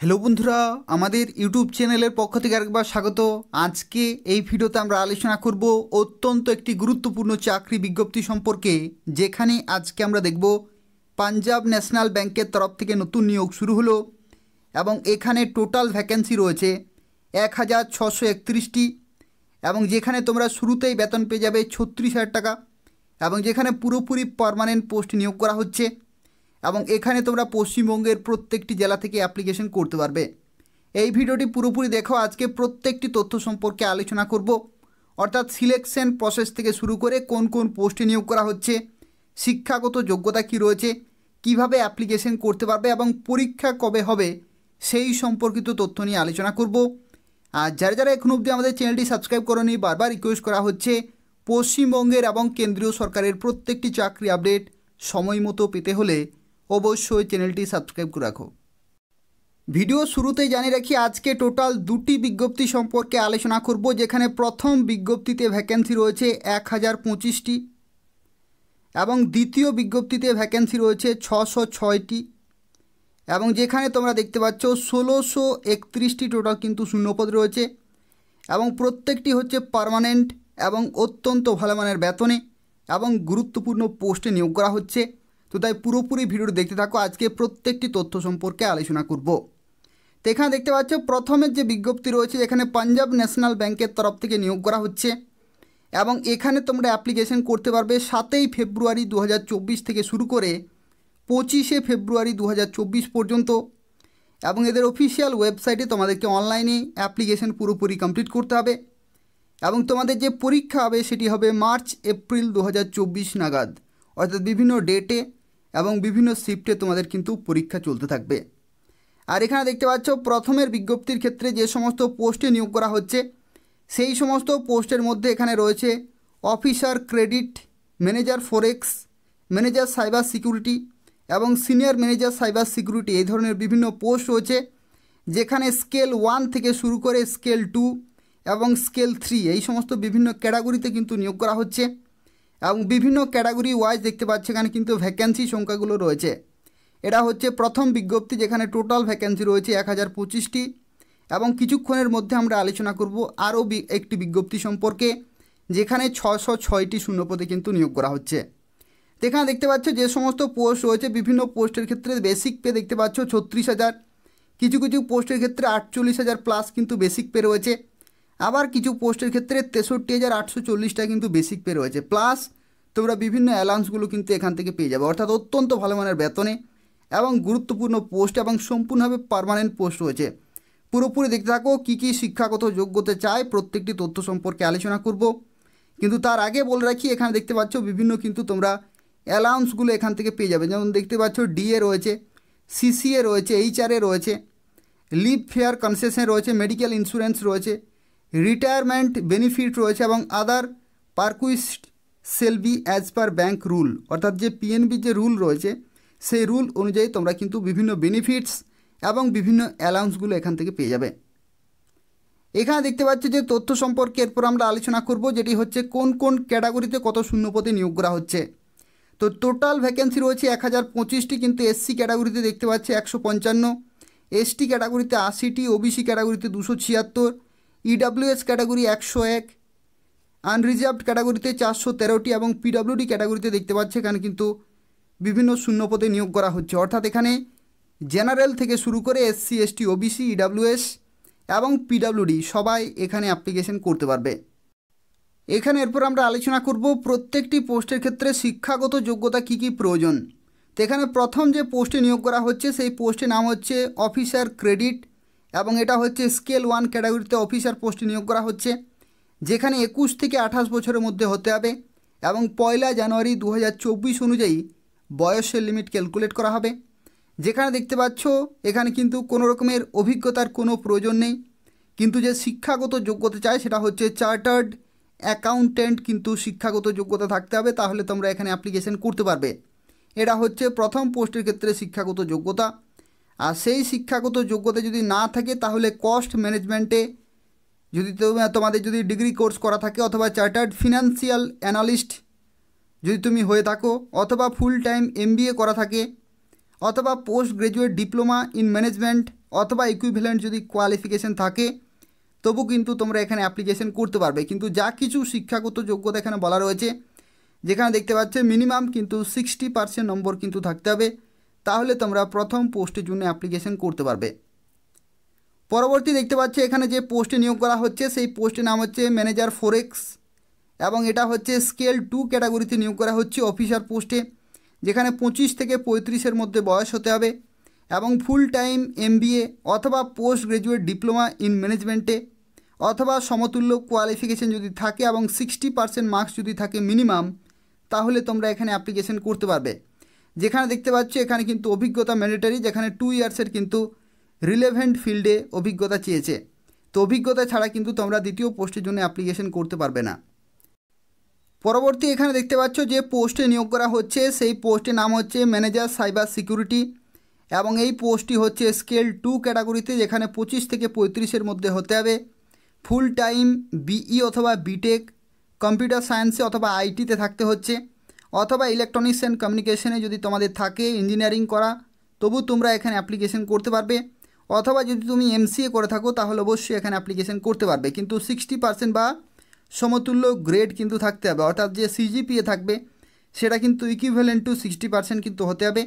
Hello বন্ধুরা, আমাদের YouTube চ্যানেলের পক্ষ থেকে আরেকবার স্বাগত। আজকে এই ভিডিওতে আমরা আলোচনা করব অত্যন্ত একটি গুরুত্বপূর্ণ চাকরি বিজ্ঞপ্তি সম্পর্কে, যেখানে আজকে আমরা দেখব পাঞ্জাব ন্যাশনাল ব্যাংকের তরফ থেকে নতুন নিয়োগ শুরু হলো এবং এখানে টোটাল ভ্যাকেন্সি রয়েছে 1631টি এবং যেখানে তোমরা শুরুতেই বেতন পেয়ে যাবে 36,000 টাকা এবং যেখানে পুরোপুরি পার্মানেন্ট পোস্ট নিয়োগ করা হচ্ছে এবং এখানে তোমরা পশ্চিমবঙ্গের প্রত্যেকটি জেলা থেকে অ্যাপ্লিকেশন করতে পারবে। এই ভিডিওটি পুরোপুরি দেখো। আজকে প্রত্যেকটি তথ্য সম্পর্কে আলোচনা করব, অর্থাৎ সিলেকশন প্রসেস থেকে শুরু করে কোন কোন পোস্টে নিয়োগ করা হচ্ছে, শিক্ষাগত যোগ্যতা কী রয়েছে, কিভাবে অ্যাপ্লিকেশন করতে পারবে এবং পরীক্ষা কবে হবে সেই সম্পর্কিত তথ্য নিয়ে আলোচনা করব। আর যারা যারা এখন অবধি আমাদের চ্যানেলটি সাবস্ক্রাইব করোনি, বারবার রিকোয়েস্ট করা হচ্ছে পশ্চিমবঙ্গের এবং কেন্দ্রীয় সরকারের প্রত্যেকটি চাকরি আপডেট সময় মতো পেতে হলে অবশ্যই চ্যানেলটি সাবস্ক্রাইব করে রাখো। ভিডিও শুরুতেই জানিয়ে রাখি, আজকে টোটাল দুটি বিজ্ঞপ্তি সম্পর্কে আলোচনা করব, যেখানে প্রথম বিজ্ঞপ্তিতে ভ্যাকেন্সি রয়েছে 1025টি এবং দ্বিতীয় বিজ্ঞপ্তিতে ভ্যাকেন্সি রয়েছে 606টি এবং যেখানে তোমরা দেখতে পাচ্ছ 1631টি টোটাল কিন্তু শূন্যপদ রয়েছে এবং প্রত্যেকটি হচ্ছে পার্মানেন্ট এবং অত্যন্ত ভালো মানের বেতনে এবং গুরুত্বপূর্ণ পোস্টে নিয়োগ করা হচ্ছে। তো তাই পুরোপুরি ভিডিওটি দেখতে থাকো। আজকে প্রত্যেকটি তথ্য সম্পর্কে আলোচনা করব। তো এখানে দেখতে পাচ্ছ প্রথমের যে বিজ্ঞপ্তি রয়েছে, এখানে পাঞ্জাব ন্যাশনাল ব্যাংকের তরফ থেকে নিয়োগ করা হচ্ছে এবং এখানে তোমরা অ্যাপ্লিকেশন করতে পারবে 7ই ফেব্রুয়ারি 2024 থেকে শুরু করে 25শে ফেব্রুয়ারি 2024 পর্যন্ত এবং এদের অফিসিয়াল ওয়েবসাইটে তোমাদেরকে অনলাইনে অ্যাপ্লিকেশন পুরোপুরি কমপ্লিট করতে হবে এবং তোমাদের যে পরীক্ষা হবে সেটি হবে মার্চ এপ্রিল 2024 নাগাদ, অর্থাৎ বিভিন্ন ডেটে এবং বিভিন্ন শিফটে তোমাদের কিন্তু পরীক্ষা চলতে থাকবে। আর এখানে দেখতে পাচ্ছ প্রথমের বিজ্ঞপ্তির ক্ষেত্রে যে সমস্ত পোস্টে নিয়োগ করা হচ্ছে সেই সমস্ত পোস্টের মধ্যে এখানে রয়েছে অফিসার ক্রেডিট, ম্যানেজার ফরেক্স, ম্যানেজার সাইবার সিকিউরিটি এবং সিনিয়র ম্যানেজার সাইবার সিকিউরিটি, এই ধরনের বিভিন্ন পোস্ট রয়েছে, যেখানে স্কেল 1 থেকে শুরু করে স্কেল 2 এবং স্কেল 3 এই সমস্ত বিভিন্ন ক্যাটাগরিতে কিন্তু নিয়োগ করা হচ্ছে এবং বিভিন্ন ক্যাটাগরি ওয়াইজ দেখতে পাচ্ছি এখানে কিন্তু ভ্যাকেন্সি সংখ্যাগুলো রয়েছে। এটা হচ্ছে প্রথম বিজ্ঞপ্তি, যেখানে টোটাল ভ্যাকেন্সি রয়েছে 1025টি এবং কিছুক্ষণের মধ্যে আমরা আলোচনা করব আরও একটি বিজ্ঞপ্তি সম্পর্কে, যেখানে 606টি শূন্যপদে কিন্তু নিয়োগ করা হচ্ছে। এখানে দেখতে পাচ্ছ যে সমস্ত পোস্ট রয়েছে, বিভিন্ন পোস্টের ক্ষেত্রে বেসিক পে দেখতে পাচ্ছ 36,000, কিছু কিছু পোস্টের ক্ষেত্রে 48,000 প্লাস কিন্তু বেসিক পে রয়েছে, আবার কিছু পোস্টের ক্ষেত্রে 63,840টা কিন্তু বেসিক পে রয়েছে, প্লাস তোমরা বিভিন্ন অ্যালাউন্সগুলো কিন্তু এখান থেকে পেয়ে যাবে, অর্থাৎ অত্যন্ত ভালো মানের বেতনে এবং গুরুত্বপূর্ণ পোস্ট এবং সম্পূর্ণভাবে পার্মানেন্ট পোস্ট রয়েছে। পুরোপুরি দেখতে থাকো কী কী শিক্ষাগত যোগ্যতা চাই, প্রত্যেকটি তথ্য সম্পর্কে আলোচনা করব। কিন্তু তার আগে বলে রাখি, এখানে দেখতে পাচ্ছ বিভিন্ন কিন্তু তোমরা অ্যালাউন্সগুলো এখান থেকে পেয়ে যাবে, যেমন দেখতে পাচ্ছ ডিএ রয়েছে, সিসিএ রয়েছে, এইচআরএ রয়েছে, লিভ ফেয়ার কনসেশন রয়েছে, মেডিকেল ইন্স্যুরেন্স রয়েছে, রিটায়ারমেন্ট বেনিফিট রয়েছে এবং other perquisite shall be as per bank rule, অর্থাৎ যে পিএনবির যে রুল রয়েছে সেই রুল অনুযায়ী তোমরা কিন্তু বিভিন্ন বেনিফিটস এবং বিভিন্ন অ্যালাউন্সগুলো এখান থেকে পেয়ে যাবে। এখানে দেখতে পাচ্ছি যে তথ্য সম্পর্কে এরপর আমরা আলোচনা করব, যেটি হচ্ছে কোন কোন ক্যাটাগরিতে কত শূন্যপদে নিয়োগ করা হচ্ছে। তো টোটাল ভ্যাকেন্সি রয়েছে 1025টি, কিন্তু এসসি ক্যাটাগরিতে দেখতে পাচ্ছি 155, এসটি ক্যাটাগরিতে 80টি, ওবিসি ক্যাটাগরিতে 276, ইডাব্লিউএস ক্যাটাগরি 101, আনরিজার্ভড ক্যাটাগরিতে 413টি এবং পিডব্লিউডি ক্যাটাগরিতে দেখতে পাচ্ছি এখানে কিন্তু বিভিন্ন শূন্যপদে নিয়োগ করা হচ্ছে, অর্থাৎ এখানে জেনারেল থেকে শুরু করে এসসি, এসটি, ওবিসি, ইডাব্লিউএস এবং পিডব্লিউডি সবাই এখানে অ্যাপ্লিকেশন করতে পারবে। এখানে এরপর আমরা আলোচনা করব প্রত্যেকটি পোস্টের ক্ষেত্রে শিক্ষাগত যোগ্যতা কী কী প্রয়োজন। তো এখানে প্রথম যে পোস্টে নিয়োগ করা হচ্ছে সেই পোস্টের নাম হচ্ছে অফিসার ক্রেডিট এবং এটা হচ্ছে স্কেল 1 ক্যাটাগরিতে অফিসার পোস্টে নিয়োগ করা হচ্ছে, যেখানে 21 থেকে 28 বছরের মধ্যে হতে হবে এবং 1 জানুয়ারি 2024 অনুযায়ী বয়সের লিমিট ক্যালকুলেট করা হবে। যেখানে দেখতে পাচ্ছ এখানে কিন্তু কোনো রকমের অভিজ্ঞতার কোনো প্রয়োজন নেই, কিন্তু যে শিক্ষাগত যোগ্যতা চাই সেটা হচ্ছে চার্টার্ড অ্যাকাউন্ট্যান্ট কিন্তু শিক্ষাগত যোগ্যতা থাকতে হবে, তাহলে তোমরা এখানে অ্যাপ্লিকেশন করতে পারবে। এটা হচ্ছে প্রথম পোস্টের ক্ষেত্রে শিক্ষাগত যোগ্যতা। আর সেই শিক্ষাগত যোগ্যতা যদি না থাকে তাহলে কস্ট ম্যানেজমেন্টে যদি তোমাদের যদি ডিগ্রি কোর্স করা থাকে অথবা চার্টার্ড ফিনান্সিয়াল অ্যানালিস্ট যদি তুমি হয়ে থাকো অথবা ফুল টাইম এমবিএ করা থাকে অথবা post graduate diploma in management অথবা ইকুইভ্যালেন্ট যদি কোয়ালিফিকেশন থাকে তবু কিন্তু তোমরা এখানে অ্যাপ্লিকেশন করতে পারবে। কিন্তু যা কিছু শিক্ষাগত যোগ্যতা এখানে বলা রয়েছে, যেখানে দেখতে পাচ্ছ মিনিমাম কিন্তু 60% নম্বর কিন্তু থাকতে হবে, তাহলে তোমরা প্রথম পোস্টের জন্য অ্যাপ্লিকেশন করতে পারবে। পরবর্তী দেখতে পাচ্ছ এখানে যে পোস্টে নিয়োগ করা হচ্ছে সেই পোস্টের নাম হচ্ছে ম্যানেজার ফরেক্স, এবং এটা হচ্ছে স্কেল 2 ক্যাটাগরিতে নিয়োগ করা হচ্ছে অফিসার পোস্টে, যেখানে 25 থেকে 35-এর মধ্যে বয়স হতে হবে এবং ফুল টাইম MBA অথবা পোস্ট গ্রাজুয়েট ডিপ্লোমা ইন ম্যানেজমেন্টে অথবা সমতুল্য কোয়ালিফিকেশন যদি থাকে এবং 60% মার্কস যদি থাকে মিনিমাম, তাহলে তোমরা এখানে অ্যাপ্লিকেশন করতে পারবে। যেখানে দেখতে পাচ্ছ এখানে কিন্তু অভিজ্ঞতা ম্যান্ডেটরি, যেখানে 2 ইয়ার্সের কিন্তু রিলেভেন্ট ফিল্ডে অভিজ্ঞতা চেয়েছে। তো অভিজ্ঞতা ছাড়া কিন্তু তোমরা দ্বিতীয় পোস্টের জন্য অ্যাপ্লিকেশন করতে পারবে না। পরবর্তী এখানে দেখতে পাচ্ছ যে পোস্টে নিয়োগ করা হচ্ছে সেই পোস্টের নাম হচ্ছে ম্যানেজার সাইবার সিকিউরিটি, এবং এই পোস্টটি হচ্ছে স্কেল 2 ক্যাটাগরিতে, যেখানে 25 থেকে 35-এর মধ্যে হতে হবে, ফুল টাইম BE অথবা বিটেক কম্পিউটার সায়েন্সে অথবা ITতে থাকতে হচ্ছে, অথবা ইলেকট্রনিক্স অ্যান্ড কমিউনিকেশনে যদি তোমাদের থাকে ইঞ্জিনিয়ারিং করা, তবু তোমরা এখানে অ্যাপ্লিকেশন করতে পারবে। অথবা যদি তুমি MCA করে থাকো তাহলে অবশ্যই এখানে অ্যাপ্লিকেশন করতে পারবে, কিন্তু 60% বা সমতুল্য গ্রেড কিন্তু থাকতে হবে, অর্থাৎ যে CGPA থাকবে সেটা কিন্তু ইকুইভ্যালেন্ট টু 60% কিন্তু হতে হবে,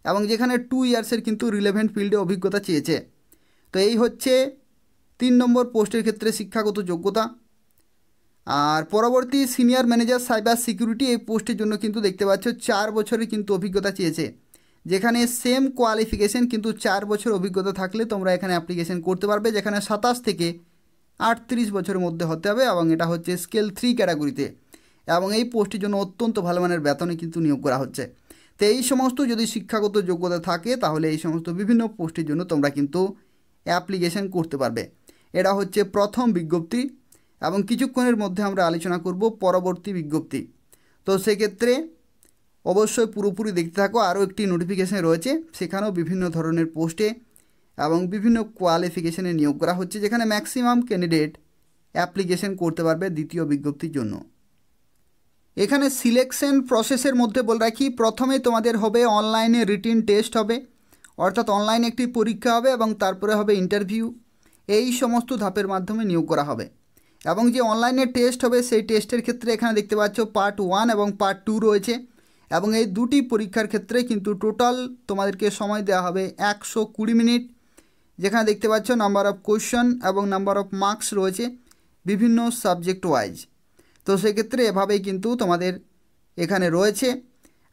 এবং যেখানে 2 ইয়ার্সের কিন্তু রিলেভেন্ট ফিল্ডে অভিজ্ঞতা চেয়েছে। তো এই হচ্ছে 3 নম্বর পোস্টের ক্ষেত্রে শিক্ষাগত যোগ্যতা। আর পরবর্তী সিনিয়র ম্যানেজার সাইবার সিকিউরিটি, এই পোস্টের জন্য কিন্তু দেখতে পাচ্ছ 4 বছরের কিন্তু অভিজ্ঞতা চেয়েছে, যেখানে সেম কোয়ালিফিকেশন কিন্তু 4 বছর অভিজ্ঞতা থাকলে তোমরা এখানে অ্যাপ্লিকেশন করতে পারবে, যেখানে 27 থেকে 38 বছরের মধ্যে হতে হবে, এবং এটা হচ্ছে স্কেল 3 ক্যাটাগরিতে, এবং এই পোস্টের জন্য অত্যন্ত ভালো মানের বেতনে কিন্তু নিয়োগ করা হচ্ছে। তো এই সমস্ত যদি শিক্ষাগত যোগ্যতা থাকে তাহলে এই সমস্ত বিভিন্ন পোস্টের জন্য তোমরা কিন্তু অ্যাপ্লিকেশন করতে পারবে। এটা হচ্ছে প্রথম বিজ্ঞপ্তি, এবং কিছুক্ষণের মধ্যে আমরা আলোচনা করব পরবর্তী বিজ্ঞপ্তি। তো সেক্ষেত্রে অবশ্যই পুরোপুরি দেখতে থাকো। আরও একটি নোটিফিকেশান রয়েছে, সেখানেও বিভিন্ন ধরনের পোস্টে এবং বিভিন্ন কোয়ালিফিকেশানে নিয়োগ করা হচ্ছে, যেখানে ম্যাক্সিমাম ক্যান্ডিডেট অ্যাপ্লিকেশন করতে পারবে দ্বিতীয় বিজ্ঞপ্তির জন্য। এখানে সিলেকশন প্রসেসের মধ্যে বলে রাখি, প্রথমে তোমাদের হবে অনলাইনে রিটিন টেস্ট হবে, অর্থাৎ অনলাইনে একটি পরীক্ষা হবে এবং তারপরে হবে ইন্টারভিউ। এই সমস্ত ধাপের মাধ্যমে নিয়োগ করা হবে, এবং যে অনলাইনে টেস্ট হবে সেই টেস্টের ক্ষেত্রে এখানে দেখতে পাচ্ছ পার্ট 1 এবং পার্ট 2 রয়েছে, এবং এই দুটি পরীক্ষার ক্ষেত্রে কিন্তু টোটাল তোমাদেরকে সময় দেওয়া হবে 120 মিনিট, যেখানে দেখতে পাচ্ছ নাম্বার অফ কোয়েশ্চন এবং নাম্বার অফ মার্কস রয়েছে বিভিন্ন সাবজেক্ট ওয়াইজ। তো সেক্ষেত্রে এভাবেই কিন্তু তোমাদের এখানে রয়েছে।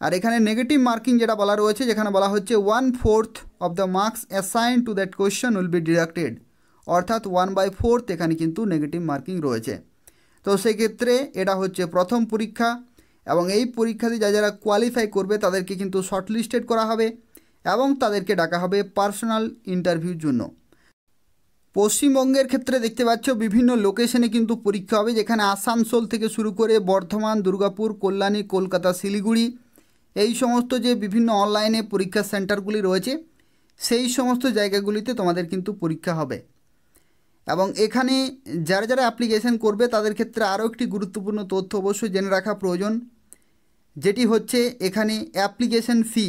আর এখানে নেগেটিভ মার্কিং যেটা বলা রয়েছে, যেখানে বলা হচ্ছে 1/4 of the marks assign to that question will be deducted, অর্থাৎ 1/4 এখানে কিন্তু নেগেটিভ মার্কিং রয়েছে। তো সেক্ষেত্রে এটা হচ্ছে প্রথম পরীক্ষা, এবং এই পরীক্ষাতে যারা কোয়ালিফাই করবে তাদেরকে কিন্তু শর্টলিস্টেড করা হবে এবং তাদেরকে ডাকা হবে পার্সোনাল ইন্টারভিউর জন্য। পশ্চিমবঙ্গের ক্ষেত্রে দেখতে পাচ্ছ বিভিন্ন লোকেশনে কিন্তু পরীক্ষা হবে, যেখানে আসানসোল থেকে শুরু করে বর্ধমান, দুর্গাপুর, কল্যাণী, কলকাতা, শিলিগুড়ি, এই সমস্ত যে বিভিন্ন অনলাইনে পরীক্ষা সেন্টারগুলি রয়েছে সেই সমস্ত জায়গাগুলিতে তোমাদের কিন্তু পরীক্ষা হবে। এবং এখানে যারা যারা অ্যাপ্লিকেশন করবে তাদের ক্ষেত্রে আরও একটি গুরুত্বপূর্ণ তথ্য অবশ্যই জেনে রাখা প্রয়োজন, যেটি হচ্ছে এখানে অ্যাপ্লিকেশন ফি।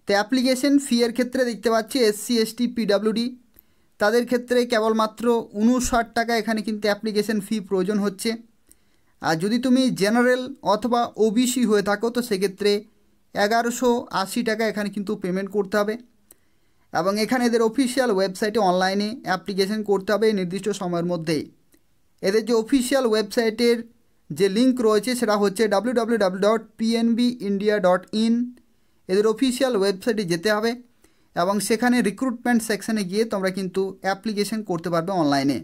তো অ্যাপ্লিকেশন ফি এর ক্ষেত্রে দেখতে পাচ্ছি SC ST PWD তাদের ক্ষেত্রে কেবলমাত্র 59 টাকা এখানে কিন্তু অ্যাপ্লিকেশন ফি প্রয়োজন হচ্ছে। আর যদি তুমি জেনারেল অথবা OBC হয়ে থাকো তো সেক্ষেত্রে 1180 টাকা এখানে কিন্তু পেমেন্ট করতে হবে, এবং এখানে এদের অফিসিয়াল ওয়েবসাইটে অনলাইনে অ্যাপ্লিকেশন করতে হবে নির্দিষ্ট সময়ের মধ্যেই। এদের যে অফিসিয়াল ওয়েবসাইটের যে লিঙ্ক রয়েছে সেটা হচ্ছে www.pnbindia.in। এদের অফিসিয়াল ওয়েবসাইটে যেতে হবে এবং সেখানে রিক্রুটমেন্ট সেকশানে গিয়ে তোমরা কিন্তু অ্যাপ্লিকেশন করতে পারবে অনলাইনে।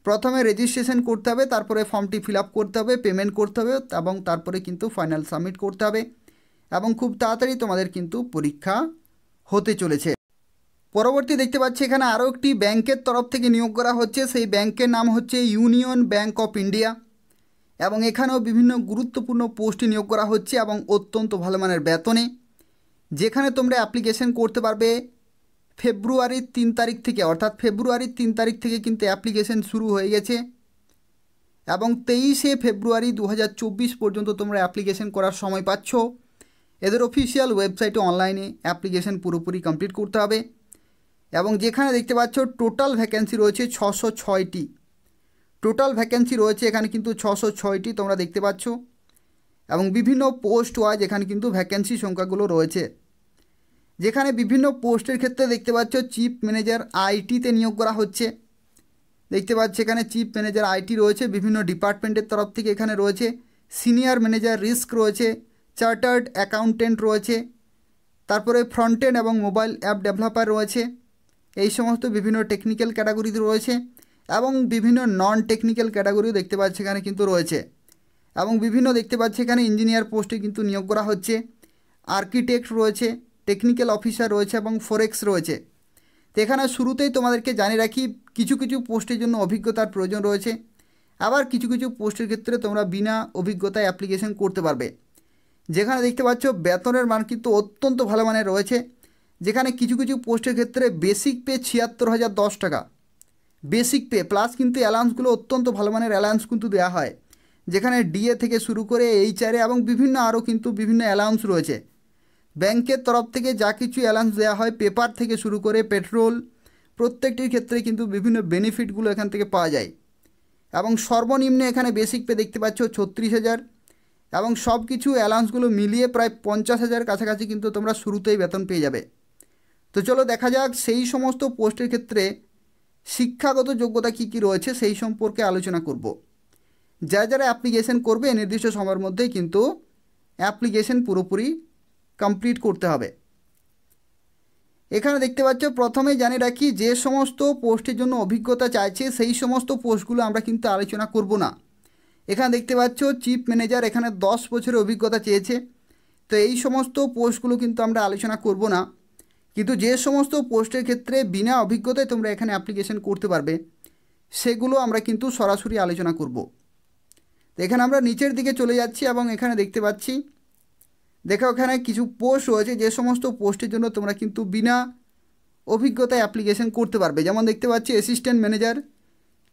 প্রথমে রেজিস্ট্রেশন করতে হবে, তারপরে ফর্মটি ফিল আপ করতে হবে, পেমেন্ট করতে হবে, এবং তারপরে কিন্তু ফাইনাল সাবমিট করতে হবে, এবং খুব তাড়াতাড়ি তোমাদের কিন্তু পরীক্ষা হতে চলেছে। পরবর্তী দেখতে পাচ্ছি এখানে আরও একটি ব্যাংকের তরফ থেকে নিয়োগ করা হচ্ছে, সেই ব্যাংকের নাম হচ্ছে ইউনিয়ন ব্যাংক অফ ইন্ডিয়া, এবং এখানেও বিভিন্ন গুরুত্বপূর্ণ পোস্টে নিয়োগ করা হচ্ছে এবং অত্যন্ত ভালো মানের বেতনে, যেখানে তোমরা অ্যাপ্লিকেশন করতে পারবে ফেব্রুয়ারির 3 তারিখ থেকে, অর্থাৎ ফেব্রুয়ারির 3 তারিখ থেকে কিন্তু অ্যাপ্লিকেশন শুরু হয়ে গেছে, এবং 23শে ফেব্রুয়ারি 2024 পর্যন্ত তোমরা অ্যাপ্লিকেশন করার সময় পাচ্ছ। এদের অফিসিয়াল ওয়েবসাইটে অনলাইনে অ্যাপ্লিকেশন পুরোপুরি কমপ্লিট করতে হবে, এবং যেখানে দেখতে পাচ্ছ টোটাল ভ্যাকেন্সি রয়েছে 606টি। টোটাল ভ্যাকেন্সি রয়েছে এখানে কিন্তু 606টি তোমরা দেখতে পাচ্ছ, এবং বিভিন্ন পোস্ট ওয়াইজ এখানে কিন্তু ভ্যাকেন্সি সংখ্যাগুলো রয়েছে। যেখানে বিভিন্ন পোস্টের ক্ষেত্রে দেখতে পাচ্ছ চিফ ম্যানেজার আইটিতে নিয়োগ করা হচ্ছে। দেখতে পাচ্ছ এখানে চিফ ম্যানেজার আইটি রয়েছে, বিভিন্ন ডিপার্টমেন্টের তরফ থেকে এখানে রয়েছে। সিনিয়র ম্যানেজার রিস্ক রয়েছে, চার্টার্ড অ্যাকাউন্টেন্ট রয়েছে, তারপরে ফ্রন্ট এন্ড এবং মোবাইল অ্যাপ ডেভেলপার রয়েছে। এই সমস্ত বিভিন্ন টেকনিক্যাল ক্যাটাগরিতে রয়েছে, এবং বিভিন্ন নন টেকনিক্যাল ক্যাটাগরিও দেখতে পাচ্ছি এখানে কিন্তু রয়েছে। এবং বিভিন্ন দেখতে পাচ্ছি এখানে ইঞ্জিনিয়ার পোস্টে কিন্তু নিয়োগ করা হচ্ছে। আর্কিটেক্ট রয়েছে, টেকনিক্যাল অফিসার রয়েছে এবং ফরেক্স রয়েছে। তো এখানে শুরুতেই তোমাদেরকে জানিয়ে রাখি কিছু কিছু পোস্টের জন্য অভিজ্ঞতার প্রয়োজন রয়েছে, আবার কিছু কিছু পোস্টের ক্ষেত্রে তোমরা বিনা অভিজ্ঞতায় অ্যাপ্লিকেশন করতে পারবে। যেখানে দেখতে পাচ্ছ বেতনের মান কিন্তু অত্যন্ত ভালো মানের রয়েছে। যেখানে কিছু কিছু পোস্টের ক্ষেত্রে বেসিক পে 76,010 টাকা, বেসিক পে প্লাস কিন্তু অ্যালাউন্সগুলো অত্যন্ত ভালো মানের অ্যালাউন্স কিন্তু দেওয়া হয়। যেখানে ডিএ থেকে শুরু করে এইচআরএ এবং বিভিন্ন আরও কিন্তু বিভিন্ন অ্যালাউন্স রয়েছে। ব্যাংকের তরফ থেকে যা কিছু অ্যালাউন্স দেওয়া হয়, পেপার থেকে শুরু করে পেট্রোল, প্রত্যেকটির ক্ষেত্রে কিন্তু বিভিন্ন বেনিফিটগুলো এখান থেকে পাওয়া যায়। এবং সর্বনিম্ন এখানে বেসিক পে দেখতে পাচ্ছ 36,000, এবং সব কিছু অ্যালাউন্সগুলো মিলিয়ে প্রায় 50,000 কাছাকাছি কিন্তু তোমরা শুরুতেই বেতন পেয়ে যাবে। তো চলো দেখা যাক সেই সমস্ত পোস্টের ক্ষেত্রে শিক্ষাগত যোগ্যতা কী কী রয়েছে সেই সম্পর্কে আলোচনা করব। যারা যারা অ্যাপ্লিকেশন করবে নির্দিষ্ট সময়ের মধ্যেই কিন্তু অ্যাপ্লিকেশন পুরোপুরি কমপ্লিট করতে হবে। এখানে দেখতে পাচ্ছ প্রথমে জানিয়ে রাখি যে সমস্ত পোস্টের জন্য অভিজ্ঞতা চাইছে সেই সমস্ত পোস্টগুলো আমরা কিন্তু আলোচনা করব না। এখানে দেখতে পাচ্ছ চিফ ম্যানেজার এখানে 10 বছরের অভিজ্ঞতা চেয়েছে। তো এই সমস্ত পোস্টগুলো কিন্তু আমরা আলোচনা করব না, কিন্তু যে সমস্ত পোস্টের ক্ষেত্রে বিনা অভিজ্ঞতায় তোমরা এখানে অ্যাপ্লিকেশন করতে পারবে সেগুলো আমরা কিন্তু সরাসরি আলোচনা করব। তো এখানে আমরা নিচের দিকে চলে যাচ্ছি এবং এখানে দেখতে পাচ্ছি দেখো এখানে কিছু পোস্ট রয়েছে যে সমস্ত পোস্টের জন্য তোমরা কিন্তু বিনা অভিজ্ঞতায় অ্যাপ্লিকেশন করতে পারবে। যেমন দেখতে পাচ্ছি অ্যাসিস্ট্যান্ট ম্যানেজার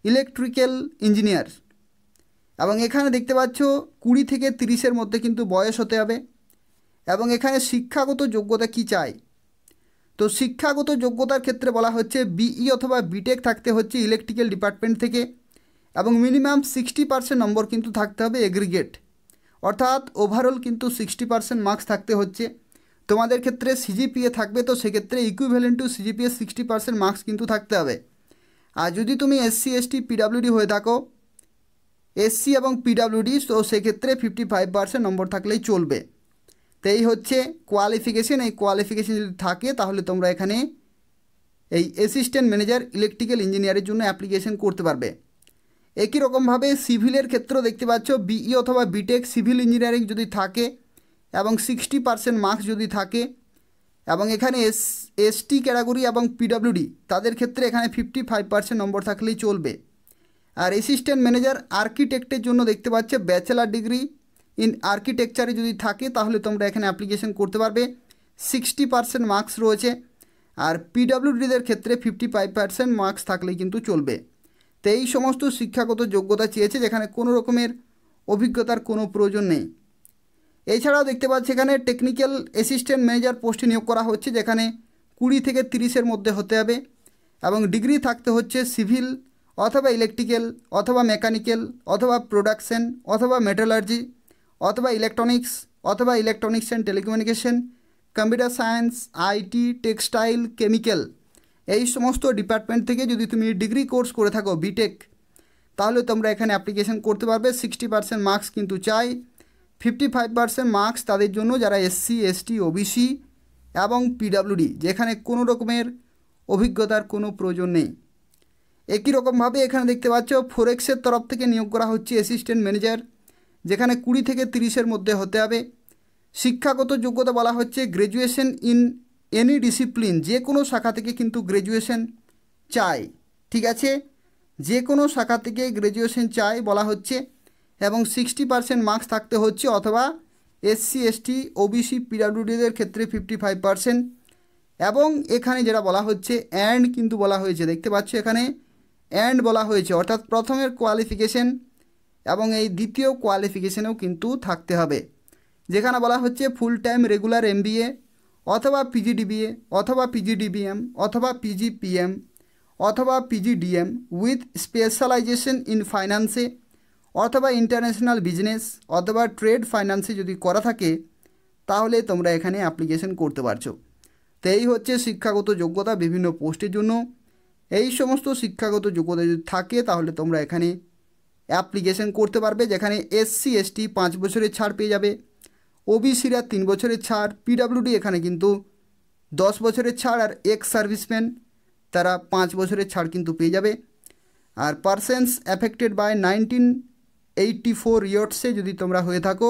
ইলেকট্রিক্যাল ইঞ্জিনিয়ার, এবং এখানে দেখতে পাচ্ছ 20 থেকে 30-এর মধ্যে কিন্তু বয়স হতে হবে। এবং এখানে শিক্ষাগত যোগ্যতা কি চাই, তো শিক্ষাগত যোগ্যতার ক্ষেত্রে বলা হচ্ছে বিই অথবা বিটেক থাকতে হচ্ছে ইলেকট্রিক্যাল ডিপার্টমেন্ট থেকে, এবং মিনিমাম 60% নম্বর কিন্তু থাকতে হবে এগ্রিগেট, অর্থাৎ ওভারঅল কিন্তু 60% মার্কস থাকতে হচ্ছে। তোমাদের ক্ষেত্রে সিজিপিএ থাকবে, তো সেক্ষেত্রে ইকুইভ্যালেন্ট টু সিজিপিএ 60% মার্কস কিন্তু থাকতে হবে। আর যদি তুমি এসসি এসটি পিডাব্লিউডি হয়ে থাকো, এসসি এবং পিডাব্লিউডি, তো সেক্ষেত্রে 55% নম্বর থাকলেই চলবে। তো এই হচ্ছে কোয়ালিফিকেশন। এই কোয়ালিফিকেশন যদি থাকে তাহলে তোমরা এখানে এই অ্যাসিস্ট্যান্ট ম্যানেজার ইলেকট্রিক্যাল ইঞ্জিনিয়ারের জন্য অ্যাপ্লিকেশন করতে পারবে। একই রকমভাবে সিভিলের ক্ষেত্রেও দেখতে পাচ্ছ বিই অথবা বিটেক সিভিল ইঞ্জিনিয়ারিং যদি থাকে এবং 60% মার্কস যদি থাকে, এবং এখানে এসটি ক্যাটাগরি এবং পিডাব্লিউডি তাদের ক্ষেত্রে এখানে 55% নম্বর থাকলেই চলবে। আর অ্যাসিস্ট্যান্ট ম্যানেজার আর্কিটেক্টের জন্য দেখতে পাচ্ছে ব্যাচেলার ডিগ্রি ইন আর্কিটেকচারে যদি থাকে তাহলে তোমরা এখানে অ্যাপ্লিকেশন করতে পারবে, 60% মার্কস রয়েছে। আর পিডাব্লিউডিদের ক্ষেত্রে 55% মার্কস থাকলেই কিন্তু চলবে। তো এই সমস্ত শিক্ষাগত যোগ্যতা চেয়েছে, যেখানে কোনো রকমের অভিজ্ঞতার কোনো প্রয়োজন নেই। এছাড়াও দেখতে পাচ্ছি এখানে টেকনিক্যাল অ্যাসিস্ট্যান্ট ম্যানেজার পোস্টে নিয়োগ করা হচ্ছে, যেখানে 20 থেকে 30-এর মধ্যে হতে হবে, এবং ডিগ্রি থাকতে হচ্ছে সিভিল অথবা ইলেকট্রিক্যাল অথবা মেকানিক্যাল অথবা প্রোডাকশন অথবা মেটালার্জি অথবা ইলেকট্রনিক্স অথবা electronics and telecommunication, computer science, IT, textile, chemical, এই সমস্ত ডিপার্টমেন্ট থেকে যদি তুমি ডিগ্রি কোর্স করে থাকো বিটেক, তাহলে তোমরা এখানে অ্যাপ্লিকেশন করতে পারবে। 60% মার্কস কিন্তু চাই, 55% মার্কস তাদের জন্য যারা এসসি এসটি ওবিসি এবং পিডাব্লিউডি, যেখানে কোনো রকমের অভিজ্ঞতার কোনো প্রয়োজন নেই। একই রকমভাবে এখানে দেখতে পাচ্ছ ফরেক্সের তরফ থেকে নিয়োগ করা হচ্ছে অ্যাসিস্ট্যান্ট ম্যানেজার, যেখানে 20 থেকে 30-এর মধ্যে হতে হবে। শিক্ষাগত যোগ্যতা বলা হচ্ছে গ্র্যাজুয়েশন ইন এনি ডিসিপ্লিন, যে কোনো শাখা থেকে কিন্তু গ্র্যাজুয়েশন চাই, ঠিক আছে, যে কোনো শাখা থেকে গ্র্যাজুয়েশন চাই বলা হচ্ছে, এবং 60% মার্কস থাকতে হচ্ছে, অথবা এসসি এসটি ওবিসি পিডাব্লিউডিদের ক্ষেত্রে 55%। এবং এখানে যেটা বলা হচ্ছে অ্যান্ড কিন্তু বলা হয়েছে, দেখতে পাচ্ছ এখানে অ্যান্ড বলা হয়েছে, অর্থাৎ প্রথমের কোয়ালিফিকেশন এবং এই দ্বিতীয় কোয়ালিফিকেশনেও কিন্তু থাকতে হবে। যেখানে বলা হচ্ছে ফুল টাইম রেগুলার এমবিএ অথবা পিজিডিবিএ অথবা পিজিডিবিএম অথবা পিজিপিএম অথবা পিজিডিএম উইথ স্পেশালাইজেশন ইন ফাইন্যান্সে অথবা ইন্টারন্যাশনাল বিজনেস অথবা ট্রেড ফাইন্যান্সে যদি করা থাকে তাহলে তোমরা এখানে অ্যাপ্লিকেশন করতে পারছো। তো এই হচ্ছে শিক্ষাগত যোগ্যতা বিভিন্ন পোস্টের জন্য। এই সমস্ত শিক্ষাগত যোগ্যতা যদি থাকে তাহলে তোমরা এখানে অ্যাপ্লিকেশন করতে পারবে, যেখানে এসসি এসটি 5 বছরের ছাড় পেয়ে যাবে, ওবিসিরা 3 বছরের ছাড়, পিডাব্লিউডি এখানে কিন্তু 10 বছরের ছাড়, আর এক্স সার্ভিসম্যান তারা 5 বছরের ছাড় কিন্তু পেয়ে যাবে। আর পারসনস অ্যাফেক্টেড বাই 1984 ইয়ার্সে যদি তোমরা হয়ে থাকো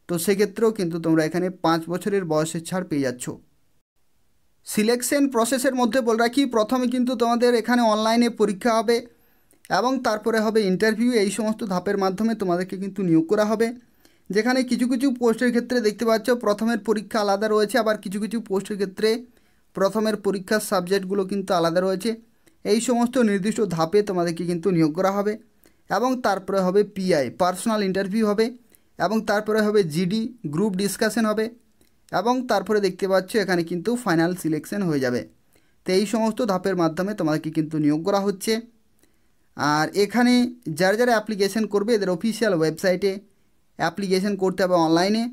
তো সেক্ষেত্রেও কিন্তু তোমরা এখানে 5 বছরের বয়সের ছাড় পেয়ে যাচ্ছ। সিলেকশন প্রসেসের মধ্যে বলে রাখি, প্রথমে কিন্তু তোমাদের এখানে অনলাইনে পরীক্ষা হবে এবং তারপরে হবে ইন্টারভিউ। এই সমস্ত ধাপের মাধ্যমে তোমাদেরকে কিন্তু নিয়োগ করা হবে, যেখানে কিছু কিছু পোস্টের ক্ষেত্রে দেখতে পাচ্ছ প্রথমের পরীক্ষা আলাদা রয়েছে, আবার কিছু কিছু পোস্টের ক্ষেত্রে প্রথমের পরীক্ষার সাবজেক্টগুলো কিন্তু আলাদা রয়েছে। এই সমস্ত নির্দিষ্ট ধাপে তোমাদেরকে কিন্তু নিয়োগ করা হবে এবং তারপরে হবে পিআই পার্সোনাল ইন্টারভিউ হবে এবং তারপরে হবে জিডি গ্রুপ ডিসকাশন হবে এবং তারপরে দেখতে পাচ্ছ এখানে কিন্তু ফাইনাল সিলেকশন হয়ে যাবে। তো এই সমস্ত ধাপের মাধ্যমে তোমাদেরকে কিন্তু নিয়োগ করা হচ্ছে। আর এখানে যারা যারা অ্যাপ্লিকেশন করবে এদের অফিসিয়াল ওয়েবসাইটে অ্যাপ্লিকেশন করতে হবে অনলাইনে,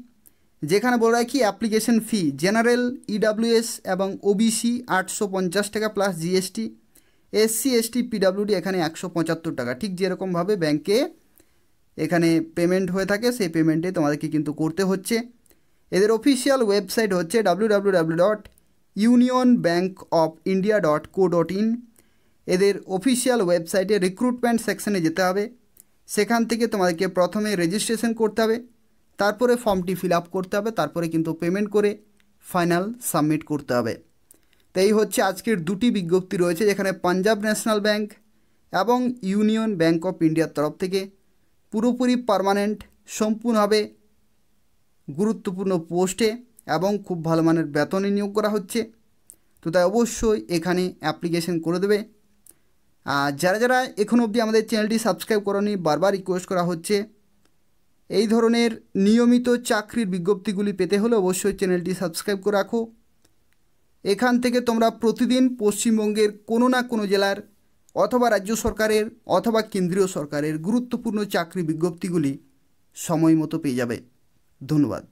যেখানে বলে রাখি অ্যাপ্লিকেশন ফি জেনারেল ইডাব্লিউএস এবং ওবিসি 850 টাকা plus GST, SC ST PWD এখানে 175 টাকা, ঠিক যেরকমভাবে ব্যাংকে এখানে পেমেন্ট হয়ে থাকে সেই পেমেন্টে তোমাদেরকে কিন্তু করতে হচ্ছে। এদের অফিসিয়াল ওয়েবসাইট হচ্ছে www.unionbankofindia.co.in। এদের অফিসিয়াল ওয়েবসাইটে রিক্রুটমেন্ট সেকশনে যেতে হবে, সেখান থেকে তোমাদেরকে প্রথমে রেজিস্ট্রেশন করতে হবে, তারপরে ফর্মটি ফিল আপ করতে হবে, তারপরে কিন্তু পেমেন্ট করে ফাইনাল সাবমিট করতে হবে। তো এই হচ্ছে আজকের দুটি বিজ্ঞপ্তি রয়েছে, যেখানে পাঞ্জাব ন্যাশনাল ব্যাংক এবং ইউনিয়ন ব্যাংক অফ ইন্ডিয়ার তরফ থেকে পুরোপুরি পার্মানেন্ট সম্পূর্ণভাবে গুরুত্বপূর্ণ পোস্টে এবং খুব ভালো মানের বেতনে নিয়োগ করা হচ্ছে। তো তাই অবশ্যই এখানে অ্যাপ্লিকেশন করে দেবে। আর যারা যারা এখনো অবধি আমাদের চ্যানেলটি সাবস্ক্রাইব করোনি বারবার রিকোয়েস্ট করা হচ্ছে, এই ধরনের নিয়মিত চাকরির বিজ্ঞপ্তিগুলি পেতে হলে অবশ্যই চ্যানেলটি সাবস্ক্রাইব করে রাখো। এখান থেকে তোমরা প্রতিদিন পশ্চিমবঙ্গের কোনো না কোনো জেলার অথবা রাজ্য সরকারের অথবা কেন্দ্রীয় সরকারের গুরুত্বপূর্ণ চাকরি বিজ্ঞপ্তিগুলি সময় মতো পেয়ে যাবে। ধন্যবাদ।